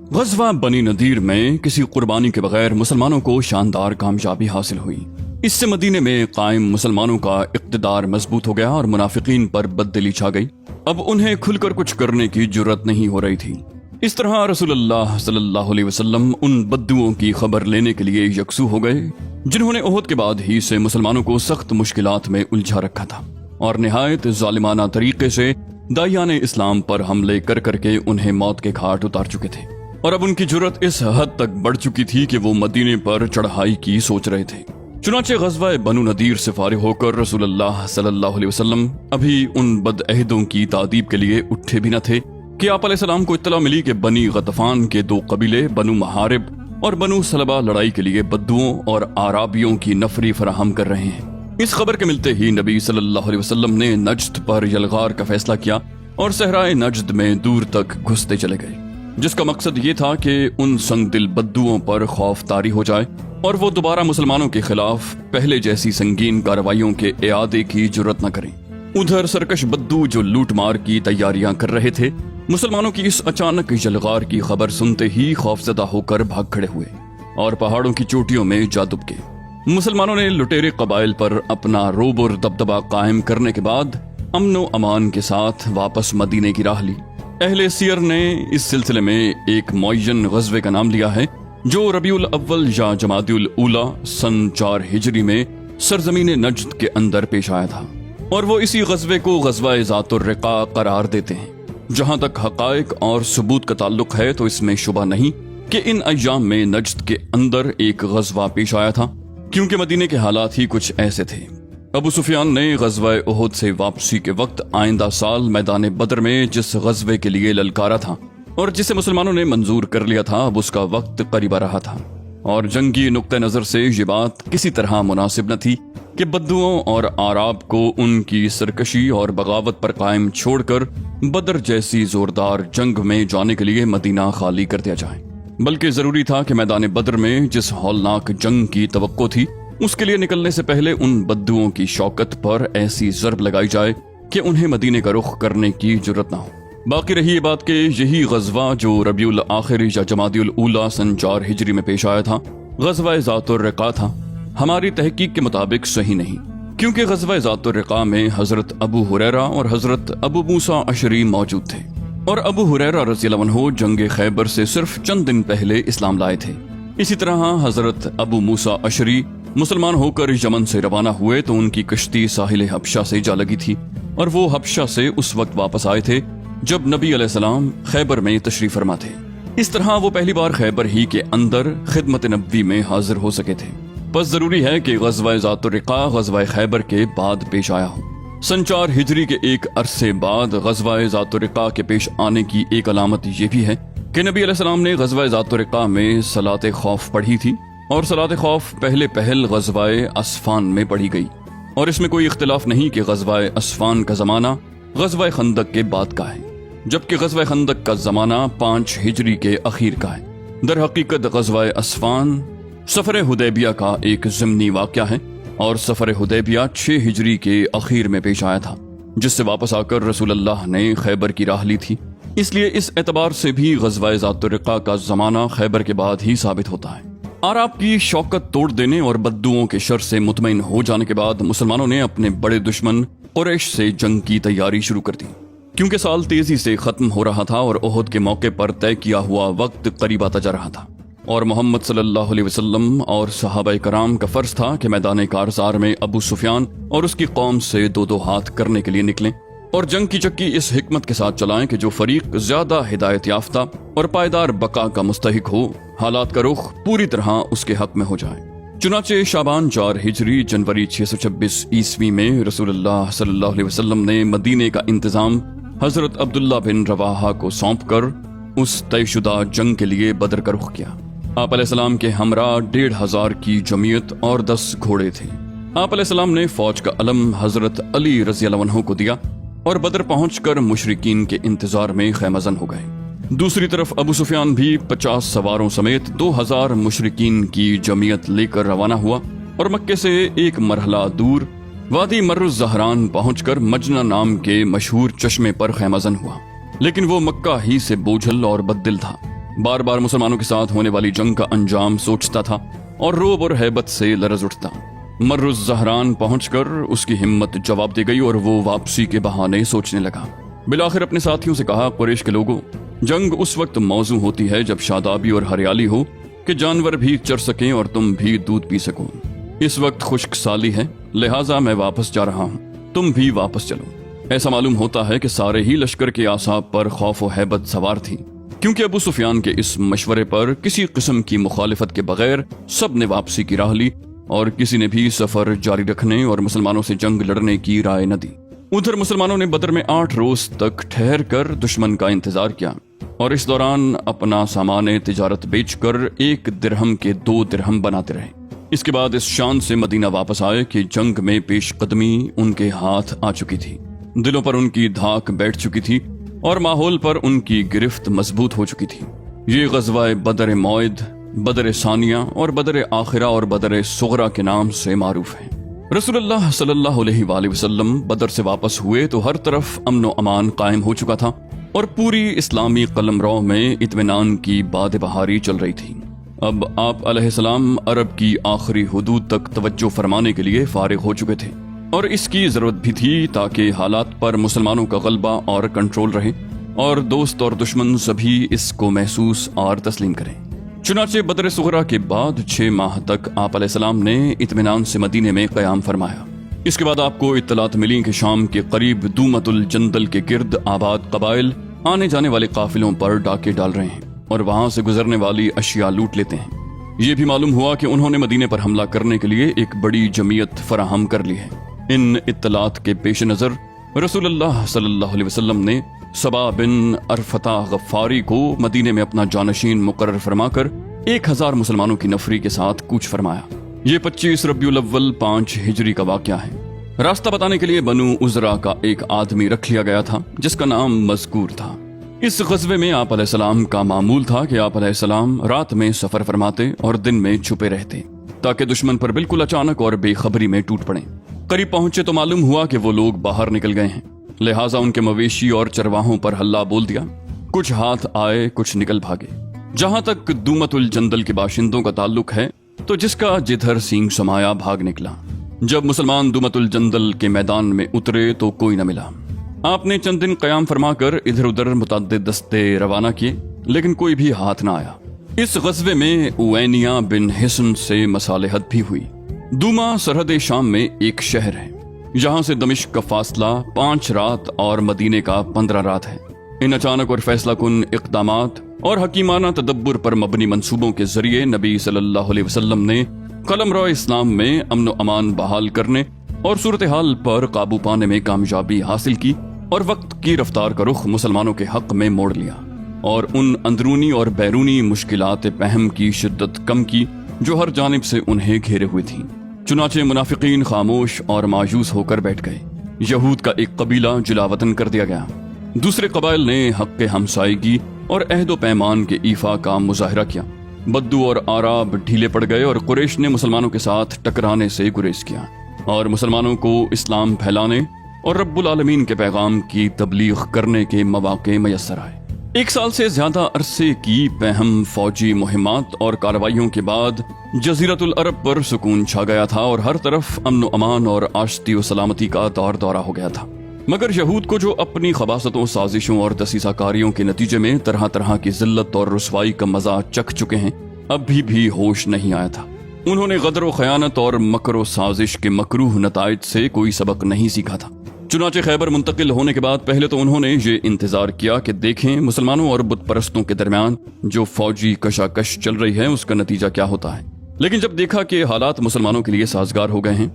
غزوہ بنی نذیر میں کسی قربانی کے بغیر مسلمانوں کو شاندار کامیابی حاصل ہوئی۔ اس سے مدینے میں قائم مسلمانوں کا اقتدار مضبوط ہو گیا اور منافقین پر بددلی چھا گئی۔ اب انہیں کھل کر کچھ کرنے کی جرأت نہیں ہو رہی تھی۔ اس طرح رسول اللہ صلی اللہ علیہ وسلم ان بدوؤں کی خبر لینے کے لیے یکسو ہو گئے جنہوں نے احد کے بعد ہی سے مسلمانوں کو سخت مشکلات میں الجھا رکھا تھا اور نہایت ظالمانہ طریقے سے داعیان اسلام پر حملے کر کر کے انہیں موت کے گھاٹ اتار چکے تھے، اور اب ان کی جرأت اس حد تک بڑھ چکی تھی کہ وہ مدینے پر چڑھائی کی سوچ رہے تھے۔ چنانچہ غزوہ بنو نذیر سے فارغ ہو کر رسول اللہ صلی اللہ علیہ وسلم ابھی ان بدعہدوں کی تعذیب کے لیے اٹھے بھی نہ تھے کہ آپ علیہ السلام کو اطلاع ملی کہ بنی غطفان کے دو قبیلے بنو محارب اور بنو سلبہ لڑائی کے لیے بدوؤں اور آرابیوں کی نفری فراہم کر رہے ہیں۔ اس خبر کے ملتے ہی نبی صلی اللہ علیہ وسلم نے نجد پر یلغار کا فیصلہ کیا اور صحرائے نجد میں دور تک گھستے چلے گئے، جس کا مقصد یہ تھا کہ ان سنگ دل بدوؤں پر خوف طاری ہو جائے اور وہ دوبارہ مسلمانوں کے خلاف پہلے جیسی سنگین کارروائیوں کے اعادے کی جرأت نہ کریں۔ ادھر سرکش بدو جو لوٹ مار کی تیاریاں کر رہے تھے، مسلمانوں کی اس اچانک یلغار کی خبر سنتے ہی خوفزدہ ہو کر بھاگ کھڑے ہوئے اور پہاڑوں کی چوٹیوں میں جا دب گئے۔ مسلمانوں نے لٹیرے قبائل پر اپنا روب اور دبدبہ قائم کرنے کے بعد امن و امان کے ساتھ واپس مدینے کی راہ لی۔ اہل سیر نے اس سلسلے میں ایک معین غزوے کا نام لیا ہے جو ربیع الاول یا جمادی الاولیٰ سن 4 ہجری میں سرزمین نجد کے اندر پیش آیا تھا، اور وہ اسی غزوے کو غزوہ ذات الرقاع قرار دیتے ہیں۔ جہاں تک حقائق اور ثبوت کا تعلق ہے تو اس میں شبہ نہیں کہ ان ایام میں نجد کے اندر ایک غزوہ پیش آیا تھا، کیونکہ مدینے کے حالات ہی کچھ ایسے تھے۔ ابو سفیان نے غزوہ احد سے واپسی کے وقت آئندہ سال میدان بدر میں جس غزوے کے لیے للکارا تھا اور جسے مسلمانوں نے منظور کر لیا تھا، اب اس کا وقت قریب آ رہا تھا، اور جنگی نقطہ نظر سے یہ بات کسی طرح مناسب نہ تھی کہ بدوؤں اور آراب کو ان کی سرکشی اور بغاوت پر قائم چھوڑ کر بدر جیسی زوردار جنگ میں جانے کے لیے مدینہ خالی کر دیا جائے، بلکہ ضروری تھا کہ میدان بدر میں جس ہولناک جنگ کی توقع تھی اس کے لیے نکلنے سے پہلے ان بدوؤں کی شوکت پر ایسی ضرب لگائی جائے کہ انہیں مدینے کا رخ کرنے کی جرأت نہ ہو۔ باقی رہی یہ بات کہ یہی غزوہ جو ربیع الاخر یا جمادی الاولیٰ سن 4 ہجری میں پیش آیا تھا، غزوہ ذات الرقاع تھا، ہماری تحقیق کے مطابق صحیح نہیں، کیونکہ غزوہ ذات الرقاع میں حضرت ابو ہریرہ اور حضرت ابو موسیٰ اشعری موجود تھے، اور ابو ہریرہ رضی اللہ عنہ جنگ خیبر سے صرف چند دن پہلے اسلام لائے تھے۔ اسی طرح حضرت ابو موسیٰ اشعری مسلمان ہو کر یمن سے روانہ ہوئے تو ان کی کشتی ساحل حبشہ سے جا لگی تھی، اور وہ حبشہ سے اس وقت واپس آئے تھے جب نبی علیہ السلام خیبر میں تشریف فرما تھے۔ اس طرح وہ پہلی بار خیبر ہی کے اندر خدمت نبوی میں حاضر ہو سکے تھے، بس ضروری ہے کہ غزوہ ذات الرقاع غزوہ خیبر کے بعد پیش آیا ہو۔ سن 4 ہجری کے ایک عرصے بعد غزوہ ذات الرقاع کے پیش آنے کی ایک علامت یہ بھی ہے کہ نبی علیہ السلام نے غزوہ ذات الرقاع میں صلاۃ خوف پڑھی تھی، اور صلاۃ خوف پہل غزوہ اسفان میں پڑھی گئی، اور اس میں کوئی اختلاف نہیں کہ غزوہ اسفان کا زمانہ غزوہ خندق کے بعد کا ہے، جبکہ غزوہ خندق کا زمانہ 5 ہجری کے اخیر کا ہے۔ در حقیقت غزوہ اسفان سفر حدیبیہ کا ایک ضمنی واقعہ ہے، اور سفر حدیبیہ 6 ہجری کے اخیر میں پیش آیا تھا، جس سے واپس آ کر رسول اللہ نے خیبر کی راہ لی تھی۔ اس لیے اس اعتبار سے بھی غزوہ ذات الرقاع کا زمانہ خیبر کے بعد ہی ثابت ہوتا ہے۔ آراب کی شوکت توڑ دینے اور بدوؤں کے شر سے مطمئن ہو جانے کے بعد مسلمانوں نے اپنے بڑے دشمن قریش سے جنگ کی تیاری شروع کر دی، کیونکہ سال تیزی سے ختم ہو رہا تھا اور احد کے موقع پر طے کیا ہوا وقت قریب آتا جا رہا تھا، اور محمد صلی اللہ علیہ وسلم اور صحابہ کرام کا فرض تھا کہ میدان کارزار میں ابو سفیان اور اس کی قوم سے دو ہاتھ کرنے کے لیے نکلیں اور جنگ کی چکی اس حکمت کے ساتھ چلائیں کہ جو فریق زیادہ ہدایت یافتہ اور پائیدار بقا کا مستحق ہو، حالات کا رخ پوری طرح اس کے حق میں ہو جائے۔ چنانچہ شعبان 4 ہجری جنوری 626 عیسوی میں رسول اللہ صلی اللہ علیہ وسلم نے مدینے کا انتظام حضرت عبداللہ بن رواحہ کو سونپ کر اس طے شدہ جنگ کے لیے بدر کا رخ کیا۔ آپ علیہ السلام کے ہمراہ 1500 کی جمعیت اور 10 گھوڑے تھے۔ آپ علیہ السلام نے فوج کا علم حضرت علی رضی اللہ عنہ کو دیا اور بدر پہنچ کر مشرکین کے انتظار میں خیمہ زن ہو گئے۔ دوسری طرف ابو سفیان بھی 50 سواروں سمیت 2000 مشرکین کی جمعیت لے کر روانہ ہوا اور مکے سے ایک مرحلہ دور وادی مر الزہران پہنچ کر مجنہ نام کے مشہور چشمے پر خیمہ زن ہوا، لیکن وہ مکہ ہی سے بوجھل اور بددل تھا۔ بار بار مسلمانوں کے ساتھ ہونے والی جنگ کا انجام سوچتا تھا اور روب اور ہیبت سے لرز اٹھتا۔ مر الزہران پہنچ کر اس کی ہمت جواب دے گئی اور وہ واپسی کے بہانے سوچنے لگا۔ بالآخر اپنے ساتھیوں سے کہا، قریش کے لوگوں، جنگ اس وقت موزوں ہوتی ہے جب شادابی اور ہریالی ہو کہ جانور بھی چر سکیں اور تم بھی دودھ پی سکو۔ اس وقت خشک سالی ہے، لہٰذا میں واپس جا رہا ہوں، تم بھی واپس چلو۔ ایسا معلوم ہوتا ہے کہ سارے ہی لشکر کے اعصاب پر خوف و ہیبت سوار تھی، کیونکہ ابو سفیان کے اس مشورے پر کسی قسم کی مخالفت کے بغیر سب نے واپسی کی راہ لی اور کسی نے بھی سفر جاری رکھنے اور مسلمانوں سے جنگ لڑنے کی رائے نہ دی۔ ادھر مسلمانوں نے بدر میں 8 روز تک ٹھہر کر دشمن کا انتظار کیا اور اس دوران اپنا سامان تجارت بیچ کر 1 درہم کے 2 درہم بناتے رہے۔ اس کے بعد اس شان سے مدینہ واپس آئے کہ جنگ میں پیش قدمی ان کے ہاتھ آ چکی تھی، دلوں پر ان کی دھاک بیٹھ چکی تھی اور ماحول پر ان کی گرفت مضبوط ہو چکی تھی۔ یہ غزوہ بدر موعد، بدر ثانیہ اور بدر آخرہ اور بدر صغرا کے نام سے معروف ہے۔ رسول اللہ صلی اللہ علیہ وآلہ وسلم بدر سے واپس ہوئے تو ہر طرف امن و امان قائم ہو چکا تھا اور پوری اسلامی قلمرو میں اطمینان کی باد بہاری چل رہی تھی۔ اب آپ علیہ السلام عرب کی آخری حدود تک توجہ فرمانے کے لیے فارغ ہو چکے تھے اور اس کی ضرورت بھی تھی تاکہ حالات پر مسلمانوں کا غلبہ اور کنٹرول رہے اور دوست اور دشمن سبھی اس کو محسوس اور تسلیم کریں۔ چنانچہ بدر صغرا کے بعد 6 ماہ تک آپ علیہ السلام نے اطمینان سے مدینے میں قیام فرمایا۔ اس کے بعد آپ کو اطلاعات ملی کہ شام کے قریب دومت الجندل کے گرد آباد قبائل آنے جانے والے قافلوں پر ڈاکے ڈال رہے ہیں اور وہاں سے گزرنے والی اشیاء لوٹ لیتے ہیں۔ یہ بھی معلوم ہوا کہ انہوں نے مدینے پر حملہ کرنے کے لیے ایک بڑی جمعیت فراہم کر لی ہے۔ ان اطلاعات کے پیش نظر رسول اللہ صلی اللہ علیہ وسلم نے صبا بن ارفتہ غفاری کو مدینے میں اپنا جانشین مقرر فرما کر 1000 مسلمانوں کی نفری کے ساتھ کوچ فرمایا۔ یہ 25 ربیع الاول 5 ہجری کا واقعہ ہے۔ راستہ بتانے کے لیے بنو عزرا کا ایک آدمی رکھ لیا گیا تھا جس کا نام مذکور تھا۔ اس غزوے میں آپ علیہ السلام کا معمول تھا کہ آپ علیہ السلام رات میں سفر فرماتے اور دن میں چھپے رہتے تاکہ دشمن پر بالکل اچانک اور بے خبری میں ٹوٹ پڑیں۔ قریب پہنچے تو معلوم ہوا کہ وہ لوگ باہر نکل گئے ہیں، لہٰذا ان کے مویشی اور چرواہوں پر ہلہ بول دیا۔ کچھ ہاتھ آئے، کچھ نکل بھاگے۔ جہاں تک دومت الجندل کے باشندوں کا تعلق ہے تو جس کا جدھر سینگ سمایا بھاگ نکلا۔ جب مسلمان دومت الجندل کے میدان میں اترے تو کوئی نہ ملا۔ آپ نے چند دن قیام فرما کر ادھر ادھر متعدد دستے روانہ کیے لیکن کوئی بھی ہاتھ نہ آیا۔ اس غزوے میں اوینیا بن حصن سے مصالحت بھی ہوئی۔ دوما سرحد شام میں ایک شہر ہے، یہاں سے دمشق کا فاصلہ 5 رات اور مدینے کا 15 رات ہے۔ ان اچانک اور فیصلہ کن اقدامات اور حکیمانہ تدبر پر مبنی منصوبوں کے ذریعے نبی صلی اللہ علیہ وسلم نے قلمرو اسلام میں امن و امان بحال کرنے اور صورتحال پر قابو پانے میں کامیابی حاصل کی اور وقت کی رفتار کا رخ مسلمانوں کے حق میں موڑ لیا اور ان اندرونی اور بیرونی مشکلات پہم کی شدت کم کی جو ہر جانب سے انہیں گھیرے ہوئے تھیں۔ چنانچہ منافقین خاموش اور مایوس ہو کر بیٹھ گئے۔ یہود کا ایک قبیلہ جلاوطن کر دیا گیا، دوسرے قبائل نے حق ہمسائیگی اور عہد و پیمان کے ایفا کا مظاہرہ کیا۔ بدو اور آراب ڈھیلے پڑ گئے اور قریش نے مسلمانوں کے ساتھ ٹکرانے سے گریز کیا اور مسلمانوں کو اسلام پھیلانے اور رب العالمین کے پیغام کی تبلیغ کرنے کے مواقع میسر آئے۔ 1 سال سے زیادہ عرصے کی پہم فوجی مہمات اور کارروائیوں کے بعد جزیرت العرب پر سکون چھا گیا تھا اور ہر طرف امن و امان اور آشتی و سلامتی کا دورہ ہو گیا تھا۔ مگر یہود کو جو اپنی خباثتوں، سازشوں اور دسیسہ کاریوں کے نتیجے میں طرح طرح کی ذلت اور رسوائی کا مزہ چکھ چکے ہیں، اب بھی ہوش نہیں آیا تھا۔ انہوں نے غدر و خیانت اور مکر و سازش کے مکروہ نتائج سے کوئی سبق نہیں سیکھا تھا۔ چنانچہ خیبر منتقل ہونے کے بعد پہلے تو انہوں نے یہ انتظار کیا کہ دیکھیں مسلمانوں اور بت پرستوں کے درمیان جو فوجی کشاکش چل رہی ہے اس کا نتیجہ کیا ہوتا ہے۔ لیکن جب دیکھا کہ حالات مسلمانوں کے لیے سازگار ہو گئے ہیں،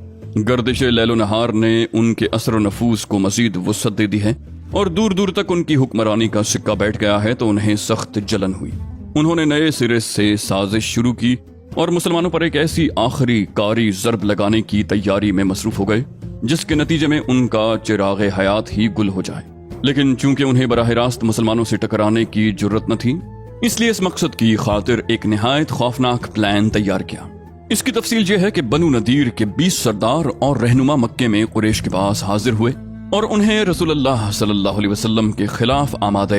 گردش لیل و نہار نے ان کے اثر و نفوذ کو مزید وسعت دے دی ہے اور دور دور تک ان کی حکمرانی کا سکہ بیٹھ گیا ہے، تو انہیں سخت جلن ہوئی۔ انہوں نے نئے سرے سے سازش شروع کی اور مسلمانوں پر ایک ایسی آخری کاری ضرب لگانے کی تیاری میں مصروف ہو گئے جس کے نتیجے میں ان کا چراغ حیات ہی گل ہو جائے۔ لیکن چونکہ انہیں براہ راست مسلمانوں سے ٹکرانے کی جرت نہ تھی، اس لیے اس مقصد کی خاطر ایک نہایت خوفناک پلان تیار کیا۔ اس کی تفصیل یہ ہے کہ بنو نذیر کے 20 سردار اور رہنما مکے میں قریش کے پاس حاضر ہوئے اور انہیں رسول اللہ صلی اللہ علیہ وسلم کے خلاف آمادہ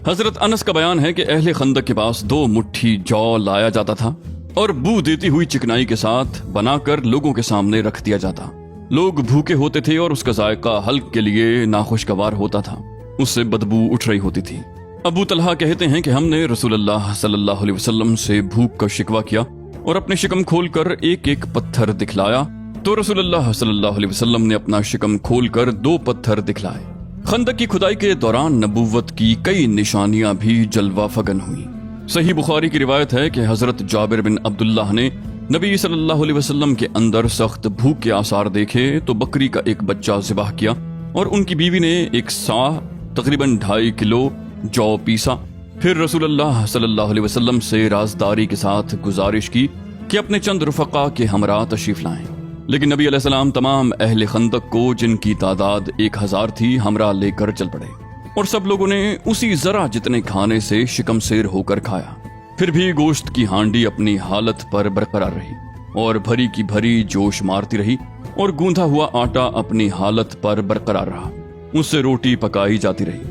حضرت انس کا بیان ہے کہ اہل خندق کے پاس 2 مٹھی جو لایا جاتا تھا اور بو دیتی ہوئی چکنائی کے ساتھ بنا کر لوگوں کے سامنے رکھ دیا جاتا۔ لوگ بھوکے ہوتے تھے اور اس کا ذائقہ حلق کے لیے ناخوشگوار ہوتا تھا، اس سے بدبو اٹھ رہی ہوتی تھی۔ ابو طلحہ کہتے ہیں کہ ہم نے رسول اللہ صلی اللہ علیہ وسلم سے بھوک کا شکوہ کیا اور اپنے شکم کھول کر ایک ایک پتھر دکھلایا تو رسول اللہ صلی اللہ علیہ وسلم نے اپنا شکم کھول کر 2 پتھر دکھلائے۔ خندق کی کھدائی کے دوران نبوت کی کئی نشانیاں بھی جلوہ فگن ہوئی۔ صحیح بخاری کی روایت ہے کہ حضرت جابر بن عبداللہ نے نبی صلی اللہ علیہ وسلم کے اندر سخت بھوک کے آثار دیکھے تو بکری کا ایک بچہ ذبح کیا اور ان کی بیوی نے 1 سا تقریباً 2.5 کلو جو پیسا۔ پھر رسول اللہ صلی اللہ علیہ وسلم سے رازداری کے ساتھ گزارش کی کہ اپنے چند رفقا کے ہمراہ تشریف لائیں، لیکن نبی علیہ السلام تمام اہل خندق کو، جن کی تعداد 1000 تھی، ہمراہ لے کر چل پڑے اور سب لوگوں نے اسی ذرا جتنے کھانے سے شکم سیر ہو کر کھایا۔ پھر بھی گوشت کی ہانڈی اپنی حالت پر برقرار رہی اور بھری کی بھری جوش مارتی رہی اور گوندھا ہوا آٹا اپنی حالت پر برقرار رہا، اس سے روٹی پکائی جاتی رہی۔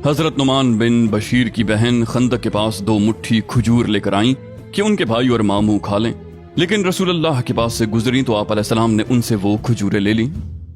حضرت نعمان بن بشیر کی بہن خندق کے پاس 2 مٹھی کھجور لے کر آئیں کہ ان کے بھائی اور ماموں کھا لیں، لیکن رسول اللہ کے پاس سے گزری تو آپ علیہ السلام نے ان سے وہ کھجوریں لے لیں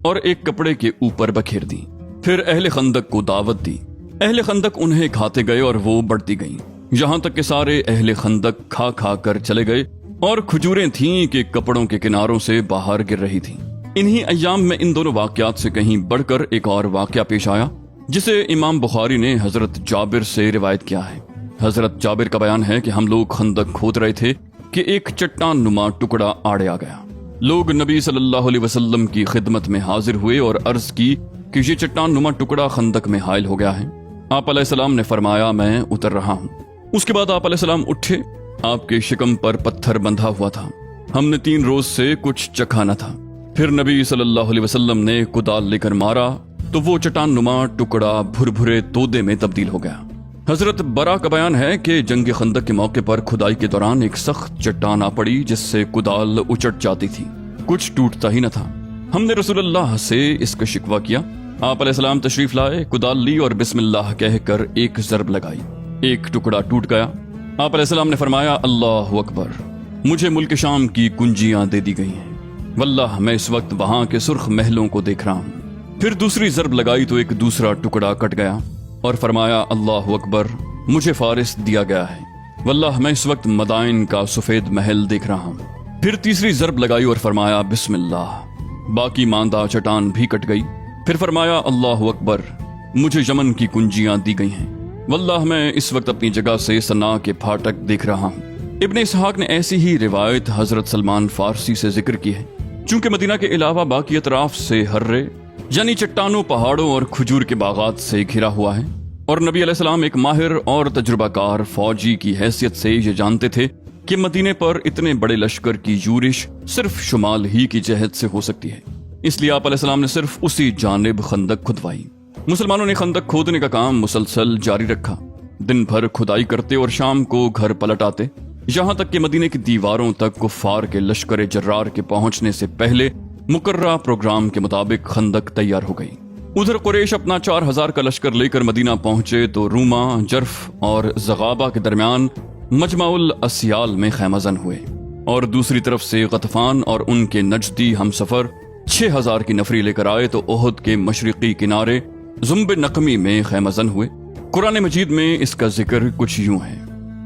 اور ایک کپڑے کے اوپر بکھیر دیں۔ پھر اہل خندق کو دعوت دی، اہل خندق انہیں کھاتے گئے اور وہ بڑھتی گئیں، یہاں تک کہ سارے اہل خندق کھا کھا کر چلے گئے اور کھجوریں تھیں کہ کپڑوں کے کناروں سے باہر گر رہی تھیں۔ انہی ایام میں ان دونوں واقعات سے کہیں بڑھ کر ایک اور واقعہ پیش آیا جسے امام بخاری نے حضرت جابر سے روایت کیا ہے۔ حضرت جابر کا بیان ہے کہ ہم لوگ خندق کھود رہے تھے کہ ایک چٹان نما ٹکڑا آڑے آ گیا۔ لوگ نبی صلی اللہ علیہ وسلم کی خدمت میں حاضر ہوئے اور عرض کی کہ یہ چٹان نما ٹکڑا خندق میں حائل ہو گیا ہے۔ آپ علیہ السلام نے فرمایا میں اتر رہا ہوں۔ اس کے بعد آپ علیہ السلام اٹھے، آپ کے شکم پر پتھر بندھا ہوا تھا، ہم نے 3 روز سے کچھ چکھا نہ تھا۔ پھر نبی صلی اللہ علیہ وسلم نے کدال لے کر مارا تو وہ چٹان نما ٹکڑا بھر بھرے تودے میں تبدیل ہو گیا۔ حضرت برا کا بیان ہے کہ جنگ خندق کے موقع پر کھدائی کے دوران ایک سخت چٹان آ پڑی جس سے کدال اچٹ جاتی تھی، کچھ ٹوٹتا ہی نہ تھا۔ ہم نے رسول اللہ سے اس کا شکوہ کیا، آپ علیہ السلام تشریف لائے، کدال لی اور بسم اللہ کہہ کر ایک ضرب لگائی، ایک ٹکڑا ٹوٹ گیا۔ آپ علیہ السلام نے فرمایا اللہ اکبر، مجھے ملک شام کی کنجیاں دے دی گئی ہیں، واللہ میں اس وقت وہاں کے سرخ محلوں کو دیکھ رہا ہوں۔ پھر دوسری ضرب لگائی تو ایک دوسرا ٹکڑا کٹ گیا اور فرمایا اللہ اکبر، مجھے فارس دیا گیا ہے، واللہ میں اس وقت مدائن کا سفید محل دیکھ رہا ہوں۔ پھر تیسری ضرب لگائی اور فرمایا بسم اللہ، باقی ماندہ چٹان بھی کٹ گئی۔ پھر فرمایا اللہ اکبر، مجھے یمن کی کنجیاں دی گئی ہیں، واللہ میں اس وقت اپنی جگہ سے صنعاء کے پھاٹک دیکھ رہا ہوں۔ ابن اسحاق نے ایسی ہی روایت حضرت سلمان فارسی سے ذکر کی ہے۔ چونکہ مدینہ کے علاوہ باقی اطراف سے ہررے یعنی چٹانوں، پہاڑوں اور کھجور کے باغات سے گھرا ہوا ہے، اور نبی علیہ السلام ایک ماہر اور تجربہ کار فوجی کی حیثیت سے یہ جانتے تھے کہ مدینے پر اتنے بڑے لشکر کی یورش صرف شمال ہی کی جہت سے ہو سکتی ہے، اس لیے آپ علیہ السلام نے صرف اسی جانب خندق کھدوائی۔ مسلمانوں نے خندق کھودنے کا کام مسلسل جاری رکھا، دن بھر کھدائی کرتے اور شام کو گھر پلٹ آتے، یہاں تک کہ مدینے کی دیواروں تک کفار کے لشکر جرار کے پہنچنے سے پہلے مقررہ پروگرام کے مطابق خندق تیار ہو گئی۔ ادھر قریش اپنا 4000 کا لشکر لے کر مدینہ پہنچے تو روما، جرف اور زغابہ کے درمیان مجمع الاسیال میں خیمہ زن ہوئے، اور دوسری طرف سے غطفان اور ان کے نجدی ہم سفر 6000 کی نفری لے کر آئے تو احد کے مشرقی کنارے زنب نقمی میں خیمہ زن ہوئے۔ قرآن مجید میں اس کا ذکر کچھ یوں ہے،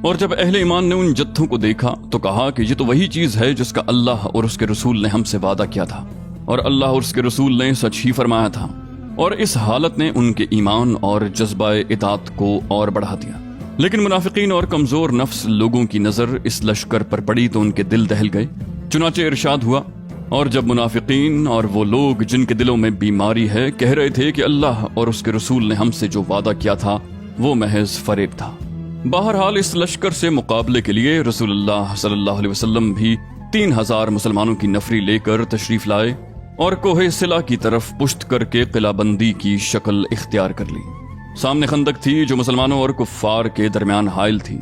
اور جب اہل ایمان نے ان جتھوں کو دیکھا تو کہا کہ یہ تو وہی چیز ہے جس کا اللہ اور اس کے رسول نے ہم سے وعدہ کیا تھا، اور اللہ اور اس کے رسول نے سچ ہی فرمایا تھا، اور اس حالت نے ان کے ایمان اور جذبہ اطاعت کو اور بڑھا دیا۔ لیکن منافقین اور کمزور نفس لوگوں کی نظر اس لشکر پر پڑی تو ان کے دل دہل گئے، چنانچہ ارشاد ہوا، اور جب منافقین اور وہ لوگ جن کے دلوں میں بیماری ہے کہہ رہے تھے کہ اللہ اور اس کے رسول نے ہم سے جو وعدہ کیا تھا وہ محض فریب تھا۔ بہرحال اس لشکر سے مقابلے کے لیے رسول اللہ صلی اللہ علیہ وسلم بھی 3000 مسلمانوں کی نفری لے کر تشریف لائے اور کوہ سلا کی طرف پشت کر کے قلعہ بندی کی شکل اختیار کر لی۔ سامنے خندق تھی جو مسلمانوں اور کفار کے درمیان حائل تھی۔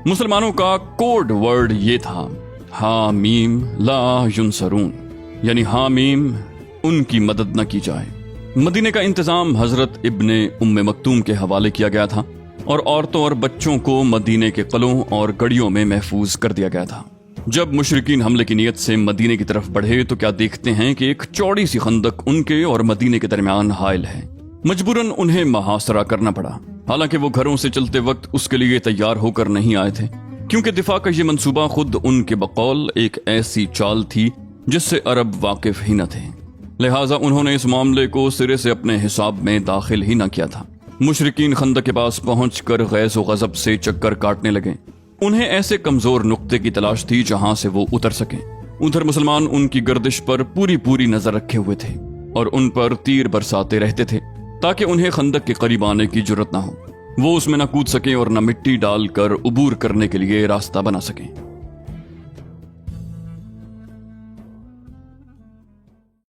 مسلمانوں کا کوڈ ورڈ یہ تھا حامیم لا ینصرون، یعنی حامیم ان کی مدد نہ کی جائے۔ مدینے کا انتظام حضرت ابن ام مکتوم کے حوالے کیا گیا تھا۔ اور عورتوں اور بچوں کو مدینے کے قلعوں اور گڑیوں میں محفوظ کر دیا گیا تھا۔ جب مشرکین حملے کی نیت سے مدینے کی طرف بڑھے تو کیا دیکھتے ہیں کہ ایک چوڑی سی خندق ان کے اور مدینے کے درمیان حائل ہے۔ مجبوراً انہیں محاصرہ کرنا پڑا، حالانکہ وہ گھروں سے چلتے وقت اس کے لیے تیار ہو کر نہیں آئے تھے، کیونکہ دفاع کا یہ منصوبہ خود ان کے بقول ایک ایسی چال تھی جس سے عرب واقف ہی نہ تھے، لہٰذا انہوں نے اس معاملے کو سرے سے اپنے حساب میں داخل ہی نہ کیا تھا۔ مشرکین خندق کے پاس پہنچ کر غیظ و غضب سے چکر کاٹنے لگے۔ انہیں ایسے کمزور نقطے کی تلاش تھی جہاں سے وہ اتر سکیں۔ ادھر مسلمان ان کی گردش پر پوری نظر رکھے ہوئے تھے اور ان پر تیر برساتے رہتے تھے تاکہ انہیں خندق کے قریب آنے کی جرت نہ ہو، وہ اس میں نہ کود سکیں اور نہ مٹی ڈال کر عبور کرنے کے لیے راستہ بنا سکیں۔